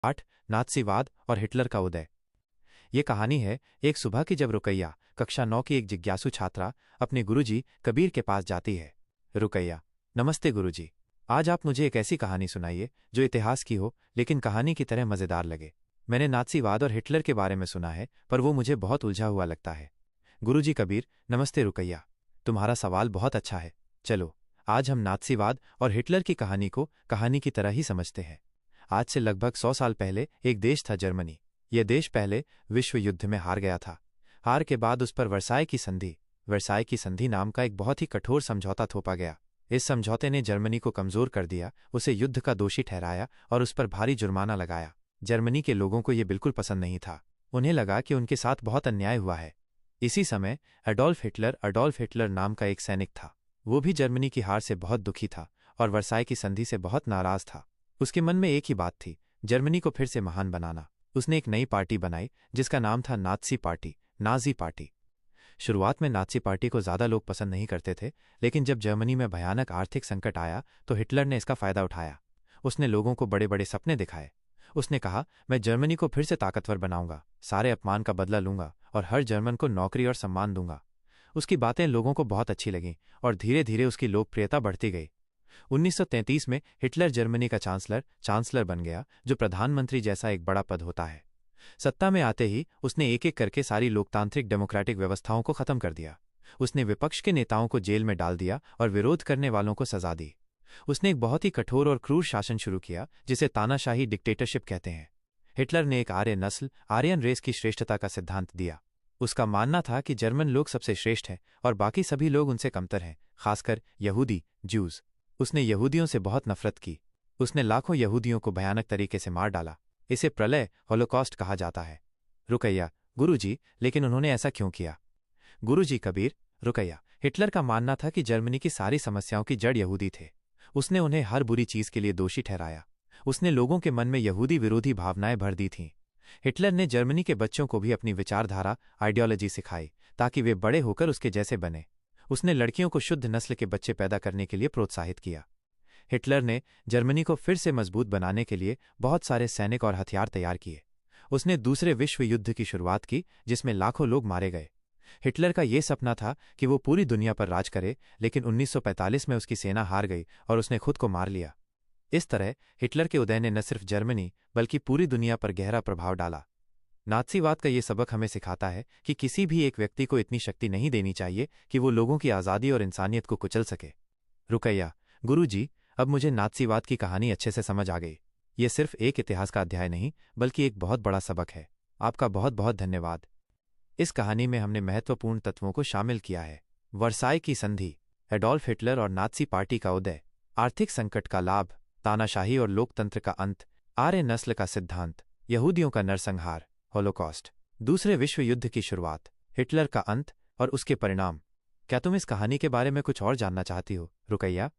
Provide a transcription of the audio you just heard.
8 नात्सीवाद और हिटलर का उदय। ये कहानी है एक सुबह की, जब रुकैया कक्षा 9 की एक जिज्ञासु छात्रा अपने गुरुजी कबीर के पास जाती है। रुकैया: नमस्ते गुरुजी, आज आप मुझे एक ऐसी कहानी सुनाइए जो इतिहास की हो लेकिन कहानी की तरह मजेदार लगे। मैंने नात्सीवाद और हिटलर के बारे में सुना है पर वो मुझे बहुत उलझा हुआ लगता है। गुरुजी कबीर: नमस्ते रुकैया, तुम्हारा सवाल बहुत अच्छा है। चलो आज हम नात्सीवाद और हिटलर की कहानी को कहानी की तरह ही समझते हैं। आज से लगभग 100 साल पहले एक देश था, जर्मनी। यह देश पहले विश्व युद्ध में हार गया था। हार के बाद उस पर वर्साई की संधि नाम का एक बहुत ही कठोर समझौता थोपा गया। इस समझौते ने जर्मनी को कमजोर कर दिया, उसे युद्ध का दोषी ठहराया और उस पर भारी जुर्माना लगाया। जर्मनी के लोगों को यह बिल्कुल पसंद नहीं था। उन्हें लगा कि उनके साथ बहुत अन्याय हुआ है। इसी समय अडोल्फ हिटलर नाम का एक सैनिक था। वो भी जर्मनी की हार से बहुत दुखी था और वर्साई की संधि से बहुत नाराज था। उसके मन में एक ही बात थी, जर्मनी को फिर से महान बनाना। उसने एक नई पार्टी बनाई जिसका नाम था नाजी पार्टी। शुरुआत में नाजी पार्टी को ज्यादा लोग पसंद नहीं करते थे, लेकिन जब जर्मनी में भयानक आर्थिक संकट आया तो हिटलर ने इसका फायदा उठाया। उसने लोगों को बड़े बड़े सपने दिखाए। उसने कहा, मैं जर्मनी को फिर से ताकतवर बनाऊंगा, सारे अपमान का बदला लूंगा और हर जर्मन को नौकरी और सम्मान दूंगा। उसकी बातें लोगों को बहुत अच्छी लगीं और धीरे धीरे उसकी लोकप्रियता बढ़ती गई। 1933 में हिटलर जर्मनी का चांसलर बन गया, जो प्रधानमंत्री जैसा एक बड़ा पद होता है। सत्ता में आते ही उसने एक एक करके सारी लोकतांत्रिक डेमोक्रेटिक व्यवस्थाओं को खत्म कर दिया। उसने विपक्ष के नेताओं को जेल में डाल दिया और विरोध करने वालों को सजा दी। उसने एक बहुत ही कठोर और क्रूर शासन शुरू किया जिसे तानाशाही डिक्टेटरशिप कहते हैं। हिटलर ने एक आर्यन रेस की श्रेष्ठता का सिद्धांत दिया। उसका मानना था कि जर्मन लोग सबसे श्रेष्ठ हैं और बाकी सभी लोग उनसे कमतर हैं, खासकर यहूदी, ज्यूज। उसने यहूदियों से बहुत नफरत की। उसने लाखों यहूदियों को भयानक तरीके से मार डाला। इसे प्रलय, होलोकॉस्ट कहा जाता है। रुकैया: गुरुजी, लेकिन उन्होंने ऐसा क्यों किया? गुरुजी कबीर: रुकैया, हिटलर का मानना था कि जर्मनी की सारी समस्याओं की जड़ यहूदी थे। उसने उन्हें हर बुरी चीज के लिए दोषी ठहराया। उसने लोगों के मन में यहूदी विरोधी भावनाएं भर दी थीं। हिटलर ने जर्मनी के बच्चों को भी अपनी विचारधारा, आइडियोलॉजी सिखाई ताकि वे बड़े होकर उसके जैसे बने। उसने लड़कियों को शुद्ध नस्ल के बच्चे पैदा करने के लिए प्रोत्साहित किया। हिटलर ने जर्मनी को फिर से मजबूत बनाने के लिए बहुत सारे सैनिक और हथियार तैयार किए। उसने दूसरे विश्व युद्ध की शुरुआत की जिसमें लाखों लोग मारे गए। हिटलर का यह सपना था कि वो पूरी दुनिया पर राज करे, लेकिन 1945 में उसकी सेना हार गई और उसने खुद को मार लिया। इस तरह हिटलर के उदय ने न सिर्फ जर्मनी बल्कि पूरी दुनिया पर गहरा प्रभाव डाला। नात्सीवाद का ये सबक हमें सिखाता है कि किसी भी एक व्यक्ति को इतनी शक्ति नहीं देनी चाहिए कि वो लोगों की आज़ादी और इंसानियत को कुचल सके। रुकैया: गुरुजी, अब मुझे नात्सीवाद की कहानी अच्छे से समझ आ गई। ये सिर्फ एक इतिहास का अध्याय नहीं बल्कि एक बहुत बड़ा सबक है। आपका बहुत बहुत धन्यवाद। इस कहानी में हमने महत्वपूर्ण तत्वों को शामिल किया है। वर्साई की संधि, एडोल्फ हिटलर और नात्सी पार्टी का उदय, आर्थिक संकट का लाभ, तानाशाही और लोकतंत्र का अंत, आर्य नस्ल का सिद्धांत, यहूदियों का नरसंहार, होलोकॉस्ट, दूसरे विश्व युद्ध की शुरुआत, हिटलर का अंत और उसके परिणाम। क्या तुम इस कहानी के बारे में कुछ और जानना चाहती हो, रुकैया?